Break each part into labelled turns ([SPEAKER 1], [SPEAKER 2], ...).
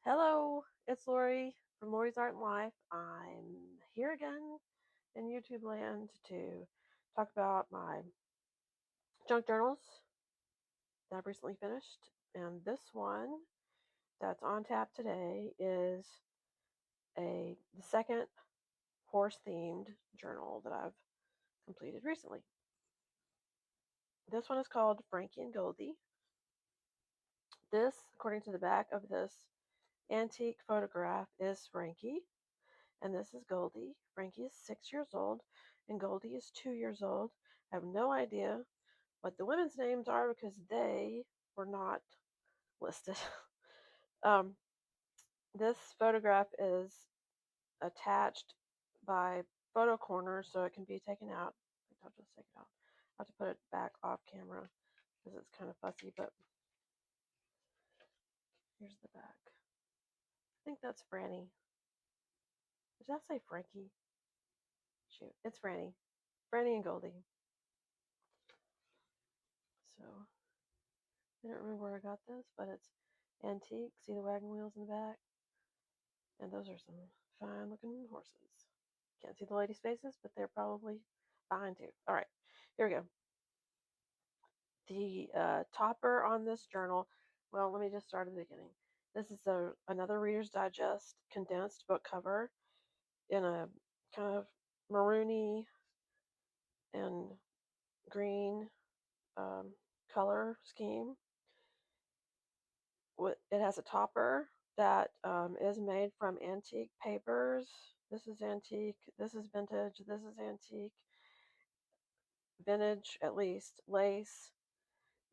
[SPEAKER 1] Hello, it's Lori from Lori's Art and Life. I'm here again in YouTube land to talk about my junk journals that I've recently finished. And this one that's on tap today is the second horse themed journal that I've completed recently. This one is called Frankie and Goldie. This, according to the back of this antique photograph, is Frankie. And this is Goldie. Frankie is 6 years old, and Goldie is 2 years old. I have no idea what the women's names are because they were not listed. um, this photograph is attached by photo corners, so it can be taken out. I'll just take it out. I have to put it back off camera because it's kind of fussy, but here's the back. I think that's Frannie. Did I say Frankie? Shoot, it's Frannie. Frannie and Goldie. So I don't remember where I got this, but it's antique. See the wagon wheels in the back? And those are some fine looking horses. Can't see the ladies' faces, but they're probably fine too. All right, here we go. The topper on this journal, well, let me just start at the beginning. This is another Reader's Digest condensed book cover in a kind of maroony and green color scheme. It has a topper that is made from antique papers. This is antique, this is vintage, this is antique, vintage at least, lace,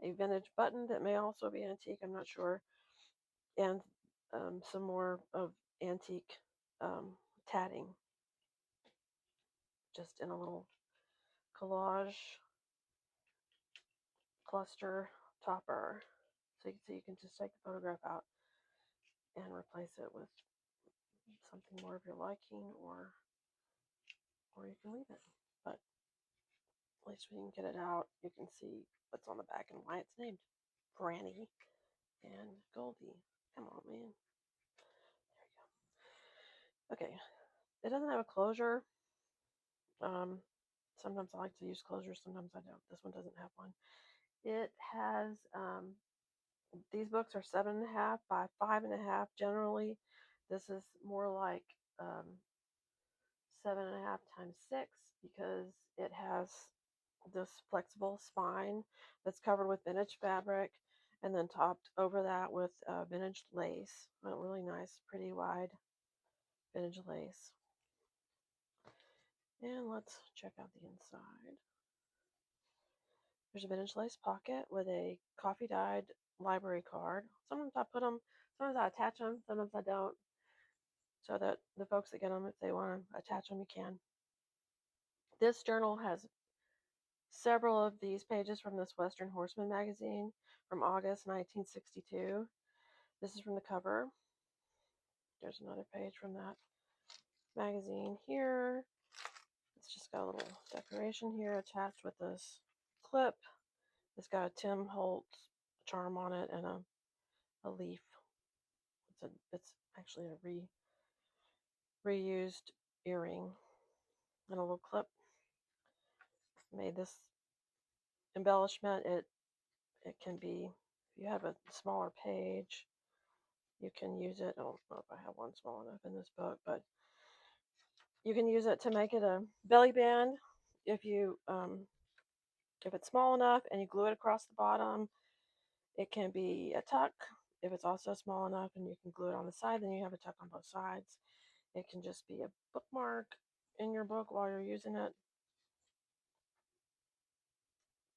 [SPEAKER 1] a vintage button that may also be antique, I'm not sure, and some more of antique tatting, just in a little collage cluster topper. So you can just take the photograph out and replace it with something more of your liking, or you can leave it. But at least we can get it out. You can see what's on the back and why it's named Frannie and Goldie. Come on, man. There we go. Okay. It doesn't have a closure. Sometimes I like to use closures, sometimes I don't. This one doesn't have one. It has, these books are 7.5 by 5.5 generally. This is more like 7.5 times 6 because it has this flexible spine that's covered with vintage fabric and then topped over that with vintage lace. A really nice, pretty wide vintage lace. And let's check out the inside. There's a vintage lace pocket with a coffee dyed library card. Sometimes I put them, sometimes I attach them, sometimes I don't. So that the folks that get them, if they want to attach them, you can. This journal has several of these pages from this Western Horseman magazine from August 1962. This is from the cover. There's another page from that magazine here. It's just got a little decoration here attached with this clip. It's got a Tim Holtz charm on it and a leaf. It's actually a reused earring and a little clip. Made this embellishment. It can be, if you have a smaller page, you can use it. I don't know if I have one small enough in this book, but you can use it to make it a belly band if it's small enough and you glue it across the bottom. It can be a tuck if it's also small enough and you can glue it on the side, then you have a tuck on both sides. It can just be a bookmark in your book while you're using it.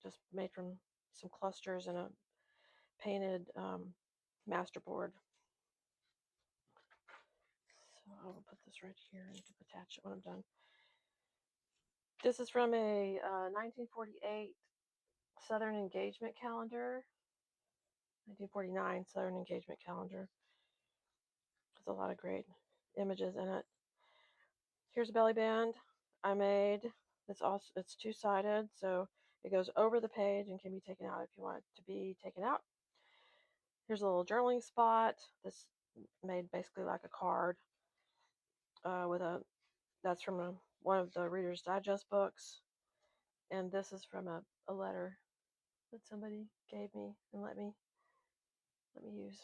[SPEAKER 1] Just made from some clusters and a painted masterboard. So I will put this right here and attach it when I'm done. This is from a 1948 Southern Engagement Calendar. 1949 Southern Engagement Calendar. There's a lot of great images in it. Here's a belly band I made. It's two-sided, so it goes over the page and can be taken out if you want it to be taken out. Here's a little journaling spot. This made basically like a card with a, that's from one of the Reader's Digest books. And this is from a letter that somebody gave me and let me use.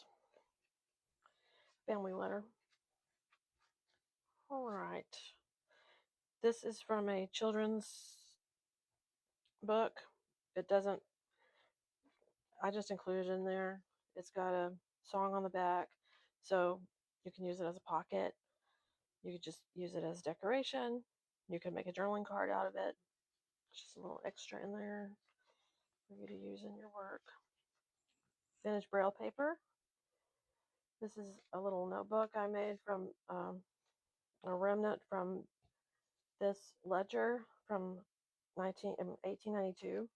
[SPEAKER 1] Family letter. All right. This is from a children's book. It doesn't, I just included it in there. It's got a song on the back, so you can use it as a pocket. You could just use it as decoration. You can make a journaling card out of it. Just a little extra in there for you to use in your work. Vintage Braille paper. This is a little notebook I made from a remnant from this ledger from 1892,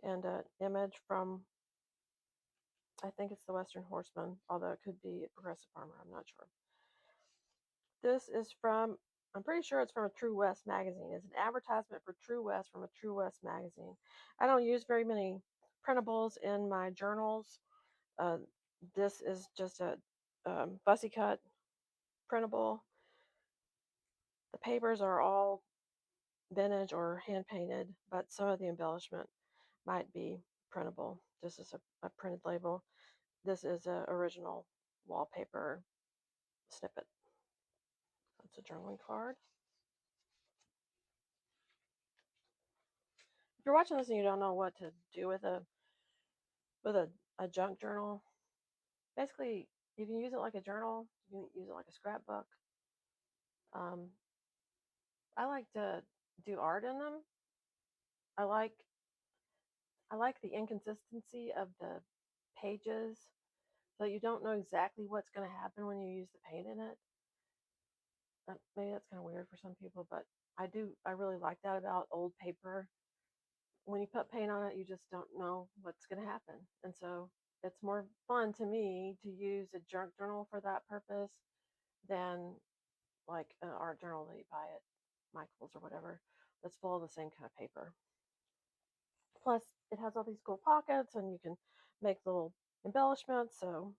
[SPEAKER 1] and an image from, I think it's the Western Horseman, although it could be a Progressive Farmer, I'm not sure. This is from, I'm pretty sure it's from a True West magazine. It's an advertisement for True West from a True West magazine. I don't use very many printables in my journals. Uh, this is just a fussy cut printable. The papers are all vintage or hand painted, but some of the embellishment might be printable. This is a printed label. This is an original wallpaper snippet. That's a journaling card. If you're watching this and you don't know what to do with a junk journal, basically you can use it like a journal. You can use it like a scrapbook. I like to do art in them. I like the inconsistency of the pages, so you don't know exactly what's going to happen when you use the paint in it. Maybe that's kind of weird for some people, but I do. I really like that about old paper. When you put paint on it, you just don't know what's going to happen, and so it's more fun to me to use a junk journal for that purpose than like an art journal that you buy at Michael's or whatever that's full of the same kind of paper. Plus, it has all these cool pockets, and you can make little embellishments, so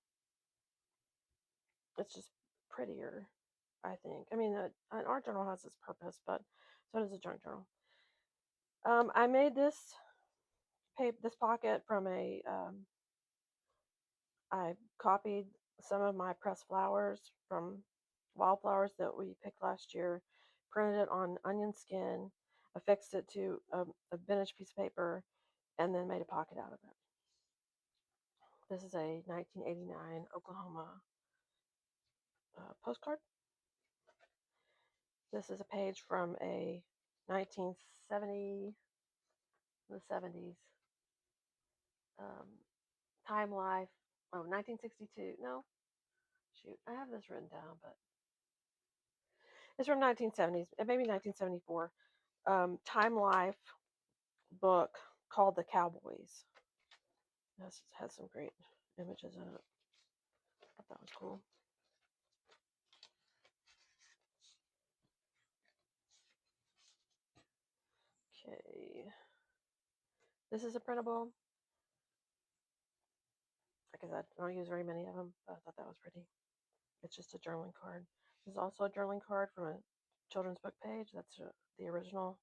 [SPEAKER 1] it's just prettier, I think. I mean, an art journal has its purpose, but so does a junk journal. I made this pocket from I copied some of my pressed flowers from wildflowers that we picked last year, printed it on onion skin, affixed it to a vintage piece of paper, and then made a pocket out of it. This is a 1989 Oklahoma postcard. This is a page from a 1970, the 70s, um, Time Life. Oh, 1962. No, shoot, I have this written down, but it's from 1970s, maybe 1974. Time Life book called The Cowboys. This has some great images in it. I thought that was cool. Okay. This is a printable. Like I said, I don't use very many of them, but I thought that was pretty. It's just a journaling card. This is also a journaling card from a children's book page. That's the original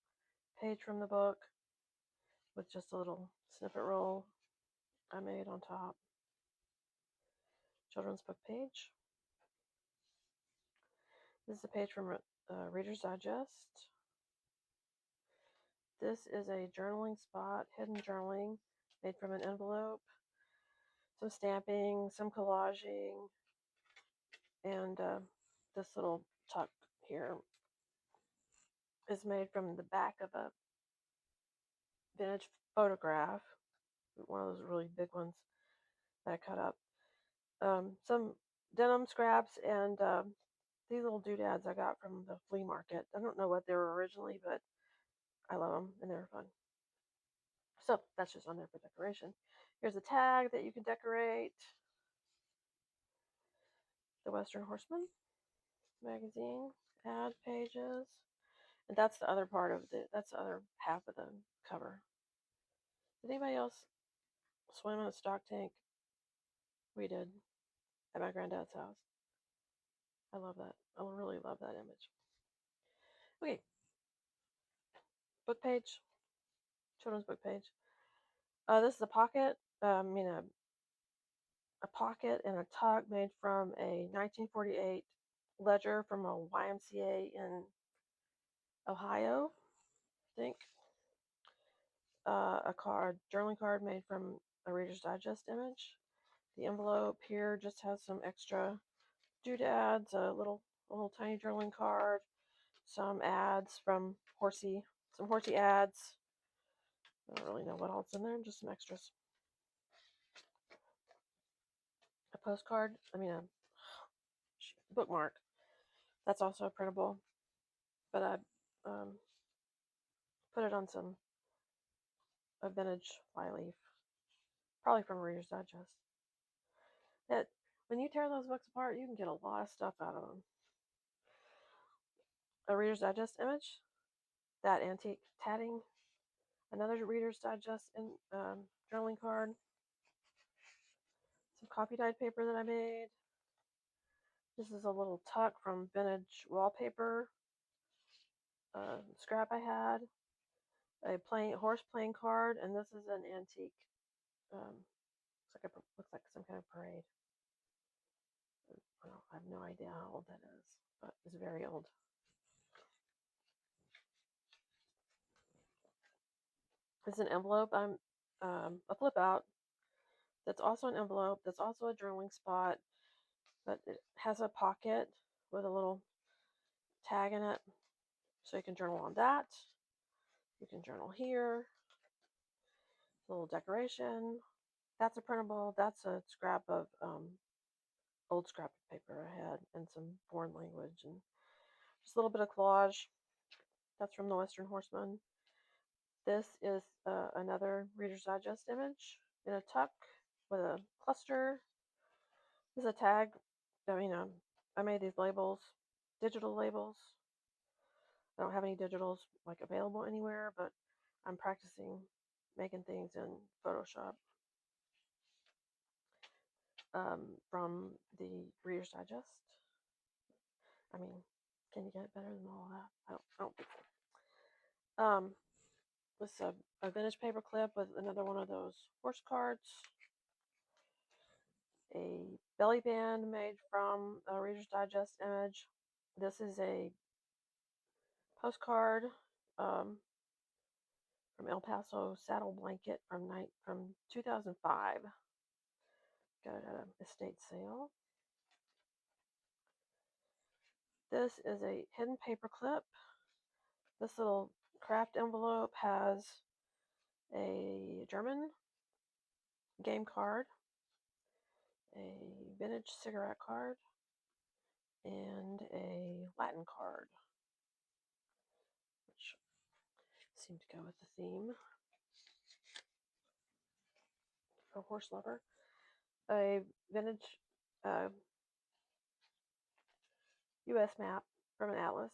[SPEAKER 1] page from the book with just a little snippet roll I made on top. Children's book page. This is a page from Reader's Digest. This is a journaling spot, hidden journaling, made from an envelope, some stamping, some collaging, and this little tuck here is made from the back of a vintage photograph, one of those really big ones that I cut up. Some denim scraps and these little doodads I got from the flea market. I don't know what they were originally, but I love them and they're fun. So that's just on there for decoration. Here's a tag that you can decorate. The Western Horseman magazine ad pages. And that's the other part of that's the other half of the cover. Did anybody else swim in a stock tank? We did. at my granddad's house. I love that. I really love that image. Okay, book page, children's book page. This is a pocket. A pocket and a tuck made from a 1948 ledger from a YMCA in Ohio, I think. A journaling card made from a Reader's Digest image. The envelope here just has some extra doodads, a little tiny journaling card, some ads from some horsey ads. I don't really know what else in there, just some extras. A postcard, a bookmark. That's also printable, but I put it on a vintage flyleaf, probably from Reader's Digest. That when you tear those books apart, you can get a lot of stuff out of them. A Reader's Digest image, that antique tatting, another Reader's Digest journaling card, some coffee dyed paper that I made. This is a little tuck from vintage wallpaper scrap I had. A horse playing card, and this is an antique. Looks like some kind of parade. I have no idea how old that is, but it's very old. It's an envelope. I'm a flip out. That's also an envelope. That's also a journaling spot, but it has a pocket with a little tag in it, so you can journal on that. You can journal here. A little decoration. That's a printable. That's a scrap of old scrap of paper I had and some foreign language and just a little bit of collage. That's from the Western Horseman. This is another Reader's Digest image in a tuck with a cluster. This is a tag. I made these labels, digital labels. I don't have any digitals like available anywhere, but I'm practicing making things in Photoshop from the Reader's Digest. Can you get it better than all that? I don't think so. With a vintage paper clip with another one of those horse cards. A belly band made from a Reader's Digest image. This is a postcard from El Paso saddle blanket from 2005. Got it at an estate sale. This is a hidden paper clip. This little craft envelope has a German game card, a vintage cigarette card, and a Latin card, which seem to go with the theme for horse lover. A vintage U.S. map from an atlas.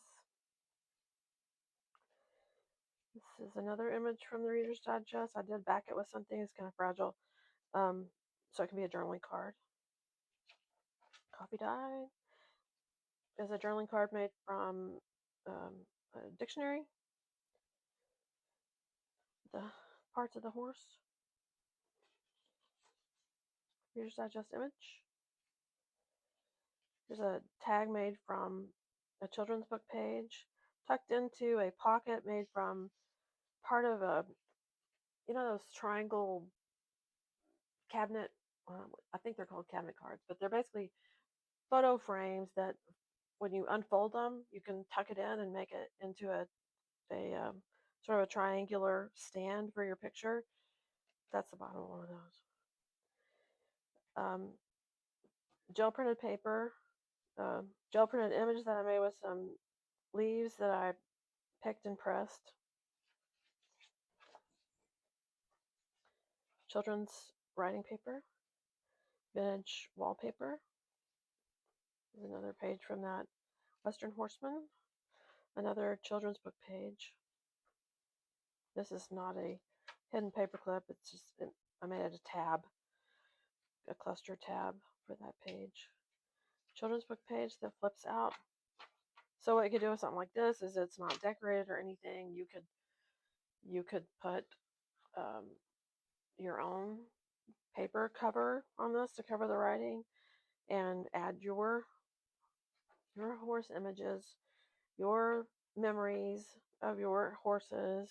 [SPEAKER 1] This is another image from the Reader's Digest. I did back it with something. It's kind of fragile, so it can be a journaling card. Coffee dye is a journaling card made from a dictionary. The parts of the horse. Reader's Digest image. There's a tag made from a children's book page, tucked into a pocket made from part of those triangle cabinet. I think they're called cabinet cards, but they're basically photo frames that when you unfold them, you can tuck it in and make it into a sort of a triangular stand for your picture. That's the bottom of one of those. Gel printed paper, gel printed image that I made with some leaves that I picked and pressed. Children's writing paper, vintage wallpaper. There's another page from that Western Horseman. Another children's book page. This is not a hidden paper clip. It's just I made it a tab, a cluster tab. for that page. Children's book page that flips out. So what you could do with something like this is it's not decorated or anything. You could put um, your own paper cover on this to cover the writing and add your horse images, your memories of your horses,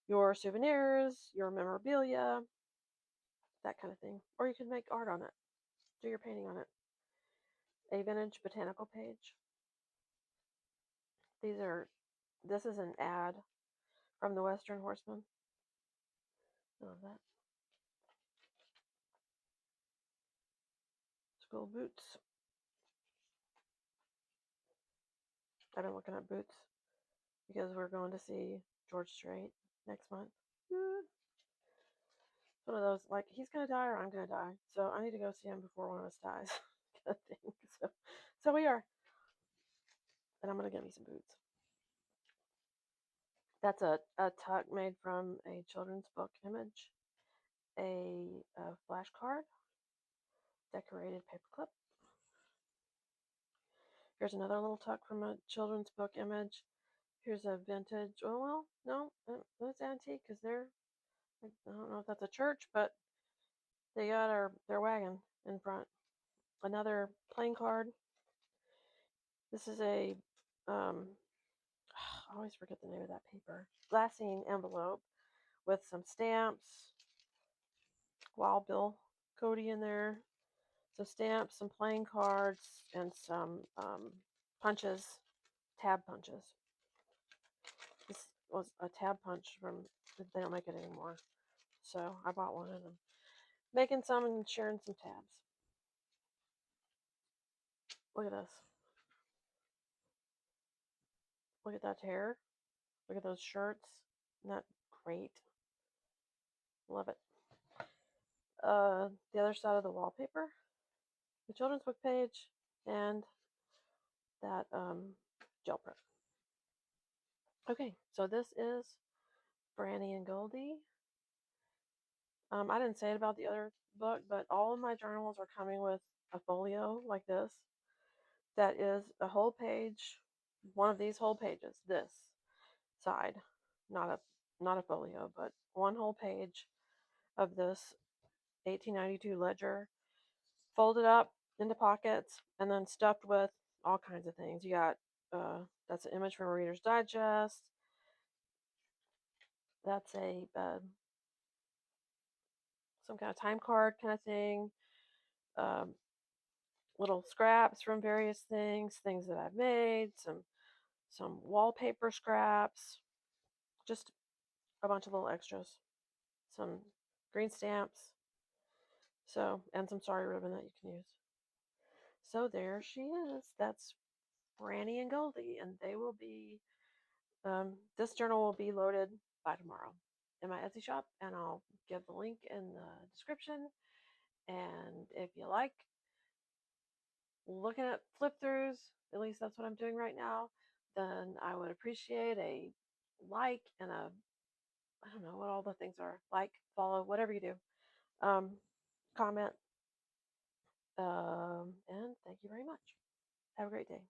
[SPEAKER 1] your souvenirs, your memorabilia, that kind of thing. Or you could make art on it, do your painting on it. A vintage botanical page. This is an ad from the Western Horseman. I love that. School boots. I've been looking at boots because we're going to see George Strait next month. It's one of those, like, he's going to die or I'm going to die. So I need to go see him before one of us dies. so we are. And I'm going to get me some boots. That's a tuck made from a children's book image, a flashcard, decorated paperclip. Here's another little tuck from a children's book image. Here's a vintage, oh, well, no, that's antique because I don't know if that's a church, but they got their wagon in front. Another playing card. This is a, I always forget the name of that paper. Glassine envelope with some stamps. Wild Bill Cody in there. Some stamps, some playing cards, and some punches, tab punches. This was a tab punch from, they don't make it anymore. So I bought one of them. Making some and sharing some tabs. Look at this. Look at that hair. Look at those shirts. Isn't that great? Love it. The other side of the wallpaper, the children's book page, and that gel print. Okay, so this is Frannie and Goldie. I didn't say it about the other book, but all of my journals are coming with a folio like this. That is a whole page, one of these whole pages, this side, not a folio, but one whole page of this 1892 ledger, folded up into pockets and then stuffed with all kinds of things. You got that's an image from a Reader's Digest. That's a some kind of time card kind of thing. Um, little scraps from various things that I've made, some wallpaper scraps, just a bunch of little extras, some green stamps, so, and some sorry ribbon that you can use. So there she is. That's Frannie and Goldie, and they will be, this journal will be loaded by tomorrow in my Etsy shop, and I'll give the link in the description. And if you like looking at flip throughs, at least that's what I'm doing right now, then I would appreciate a like and a, I don't know what all the things are, like, follow, whatever you do, comment, and thank you very much. Have a great day.